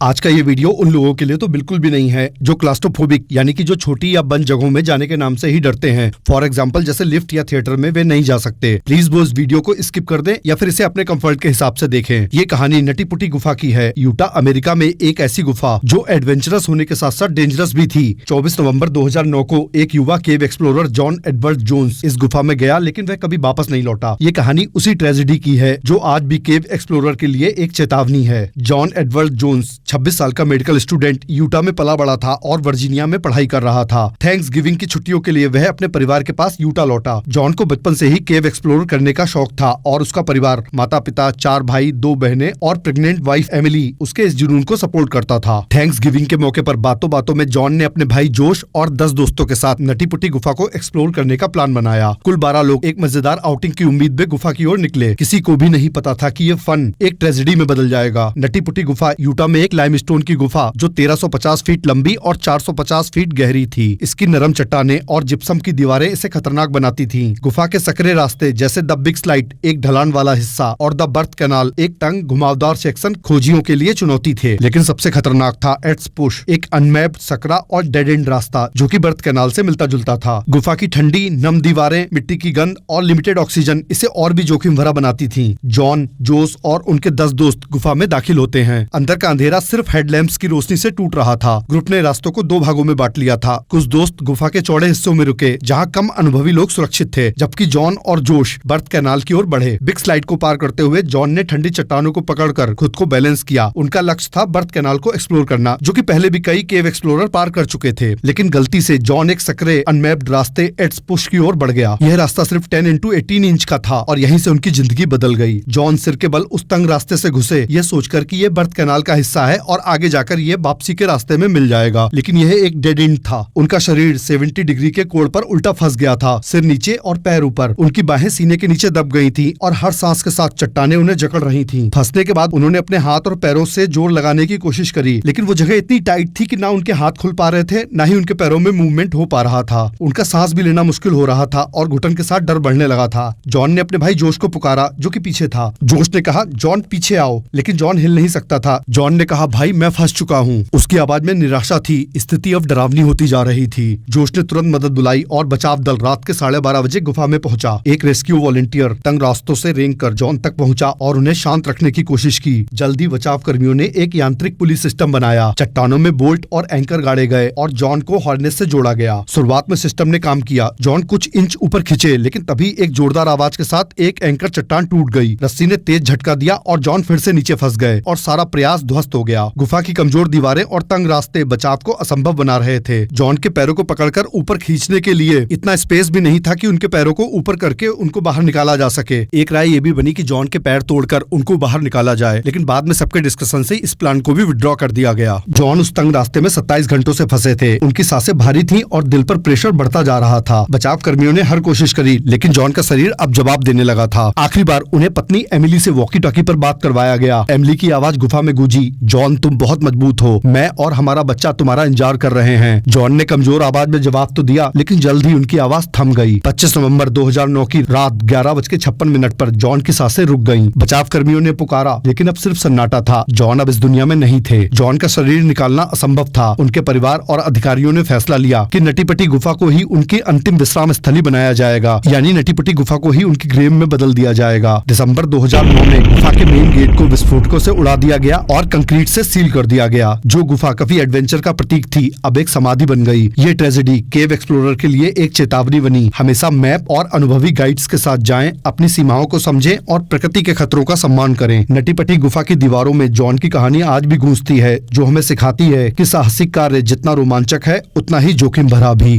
आज का ये वीडियो उन लोगों के लिए तो बिल्कुल भी नहीं है जो क्लास्ट्रोफोबिक यानी कि जो छोटी या बंद जगहों में जाने के नाम से ही डरते हैं। फॉर एग्जांपल जैसे लिफ्ट या थिएटर में वे नहीं जा सकते। प्लीज वो इस वीडियो को स्किप कर दें या फिर इसे अपने कंफर्ट के हिसाब से देखें। ये कहानी नटी पुटी गुफा की है। यूटा अमेरिका में एक ऐसी गुफा जो एडवेंचरस होने के साथ साथ डेंजरस भी थी। 24 नवंबर 2009 को एक युवा केव एक्सप्लोरर जॉन एडवर्ड जोन्स इस गुफा में गया, लेकिन वह कभी वापस नहीं लौटा। ये कहानी उसी ट्रेजेडी की है जो आज भी केव एक्सप्लोरर के लिए एक चेतावनी है। जॉन एडवर्ड जोन्स 26 साल का मेडिकल स्टूडेंट यूटा में पला बड़ा था और वर्जीनिया में पढ़ाई कर रहा था। थैंक्स गिविंग की छुट्टियों के लिए वह अपने परिवार के पास यूटा लौटा। जॉन को बचपन से ही केव एक्सप्लोर करने का शौक था और उसका परिवार, माता पिता, 4 भाई, 2 बहनें और प्रेग्नेंट वाइफ एमिली उसके इस जुनून को सपोर्ट करता था। थैंक्स गिविंग के मौके पर बातों बातों में जॉन ने अपने भाई जोश और 10 दोस्तों के साथ नटी पुटी गुफा को एक्सप्लोर करने का प्लान बनाया। कुल 12 लोग एक मजेदार आउटिंग की उम्मीद में गुफा की ओर निकले। किसी को भी नहीं पता था कि ये फन एक ट्रेजेडी में बदल जाएगा। नटी पुटी गुफा यूटा में एक लाइमस्टोन की गुफा जो 1350 फीट लंबी और 450 फीट गहरी थी। इसकी नरम चट्टानें और जिप्सम की दीवारें इसे खतरनाक बनाती थीं। गुफा के सकरे रास्ते जैसे द बिग स्लाइड एक ढलान वाला हिस्सा और द बर्थ कैनाल एक तंग घुमावदार सेक्शन खोजियों के लिए चुनौती थे। लेकिन सबसे खतरनाक था एट्स पुश, एक अनमैप्ड, सकरा और डेड एंड रास्ता जो कि बर्थ कैनाल से मिलता जुलता था। गुफा की ठंडी नम दीवारें, मिट्टी की गंध और लिमिटेड ऑक्सीजन इसे और भी जोखिम भरा बनाती थी। जॉन, जोस और उनके 10 दोस्त गुफा में दाखिल होते हैं। अंदर का अंधेरा सिर्फ हेडलैम्प्स की रोशनी से टूट रहा था। ग्रुप ने रास्तों को 2 भागों में बांट लिया था। कुछ दोस्त गुफा के चौड़े हिस्सों में रुके जहां कम अनुभवी लोग सुरक्षित थे, जबकि जॉन और जोश बर्थ कैनाल की ओर बढ़े। बिग स्लाइड को पार करते हुए जॉन ने ठंडी चट्टानों को पकड़कर खुद को बैलेंस किया। उनका लक्ष्य था बर्थ कैनाल को एक्सप्लोर करना, जो कि पहले भी कई केव एक्सप्लोरर पार कर चुके थे। लेकिन गलती से जॉन एक सकरे अनमैप्ड रास्ते एट्स पुश की ओर बढ़ गया। यह रास्ता सिर्फ 10x18 इंच का था और यहीं से उनकी जिंदगी बदल गई। जॉन सिर के बल उस तंग रास्ते से घुसे, यह सोचकर कि यह बर्थ कैनाल का हिस्सा है और आगे जाकर ये वापसी के रास्ते में मिल जाएगा। लेकिन यह एक डेड एंड था। उनका शरीर 70 डिग्री के कोण पर उल्टा फंस गया था, सिर नीचे और पैर ऊपर। उनकी बाहें सीने के नीचे दब गई थी और हर सांस के साथ चट्टानें उन्हें जकड़ रही थीं। फंसने के बाद उन्होंने अपने हाथ और पैरों से जोर लगाने की कोशिश करी, लेकिन वो जगह इतनी टाइट थी कि ना उनके हाथ खुल पा रहे थे, ना ही उनके पैरों में मूवमेंट हो पा रहा था। उनका सांस भी लेना मुश्किल हो रहा था और घुटन के साथ डर बढ़ने लगा था। जॉन ने अपने भाई जोश को पुकारा, जो कि पीछे था। जोश ने कहा, जॉन पीछे आओ, लेकिन जॉन हिल नहीं सकता था। जॉन ने कहा, भाई मैं फंस चुका हूँ। उसकी आवाज में निराशा थी। स्थिति अब डरावनी होती जा रही थी। जोश ने तुरंत मदद बुलाई और बचाव दल रात के 12:30 बजे गुफा में पहुंचा। एक रेस्क्यू वॉलंटियर तंग रास्तों से रेंगकर जॉन तक पहुंचा और उन्हें शांत रखने की कोशिश की। जल्दी बचाव कर्मियों ने एक यांत्रिक पुलिस सिस्टम बनाया। चट्टानों में बोल्ट और एंकर गाड़े गए और जॉन को हार्नेस से जोड़ा गया। शुरुआत में सिस्टम ने काम किया। जॉन कुछ इंच ऊपर खिंचे, लेकिन तभी एक जोरदार आवाज के साथ एक एंकर चट्टान टूट गई। रस्सी ने तेज झटका दिया और जॉन फिर से नीचे फंस गए और सारा प्रयास ध्वस्त हो गया। गुफा की कमजोर दीवारें और तंग रास्ते बचाव को असंभव बना रहे थे। जॉन के पैरों को पकड़कर ऊपर खींचने के लिए इतना स्पेस भी नहीं था कि उनके पैरों को ऊपर करके उनको बाहर निकाला जा सके। एक राय ये भी बनी कि जॉन के पैर तोड़कर उनको बाहर निकाला जाए, लेकिन बाद में सबके डिस्कशन से इस प्लान को भी विड्रॉ कर दिया गया। जॉन उस तंग रास्ते में 27 घंटों से फंसे थे। उनकी सांसें भारी थीं और दिल पर प्रेशर बढ़ता जा रहा था। बचाव कर्मियों ने हर कोशिश करी, लेकिन जॉन का शरीर अब जवाब देने लगा था। आखिरी बार उन्हें पत्नी एमिली से वॉकी टॉकी पर बात करवाया गया। एमिली की आवाज गुफा में गूंजी, जॉन तुम बहुत मजबूत हो, मैं और हमारा बच्चा तुम्हारा इंतजार कर रहे हैं। जॉन ने कमजोर आवाज में जवाब तो दिया, लेकिन जल्द ही उनकी आवाज थम गई। 25 नवंबर 2009 की रात 11:56 पर जॉन की सांसें रुक गईं। बचाव कर्मियों ने पुकारा, लेकिन अब सिर्फ सन्नाटा था। जॉन अब इस दुनिया में नहीं थे। जॉन का शरीर निकालना असंभव था। उनके परिवार और अधिकारियों ने फैसला लिया कि नटीपटी गुफा को ही उनकी अंतिम विश्राम स्थली बनाया जाएगा, यानी नटीपटी गुफा को ही उनकी ग्रेव में बदल दिया जाएगा। दिसंबर 2009 में गुफा के मेन गेट को विस्फोटकों से उड़ा दिया गया और कंक्रीट से सील कर दिया गया। जो गुफा कभी एडवेंचर का प्रतीक थी, अब एक समाधि बन गई। ये ट्रेजेडी केव एक्सप्लोरर के लिए एक चेतावनी बनी। हमेशा मैप और अनुभवी गाइड्स के साथ जाएं, अपनी सीमाओं को समझें और प्रकृति के खतरों का सम्मान करें। नटीपटी गुफा की दीवारों में जॉन की कहानी आज भी गूंजती है, जो हमें सिखाती है कि साहसिक कार्य जितना रोमांचक है, उतना ही जोखिम भरा भी।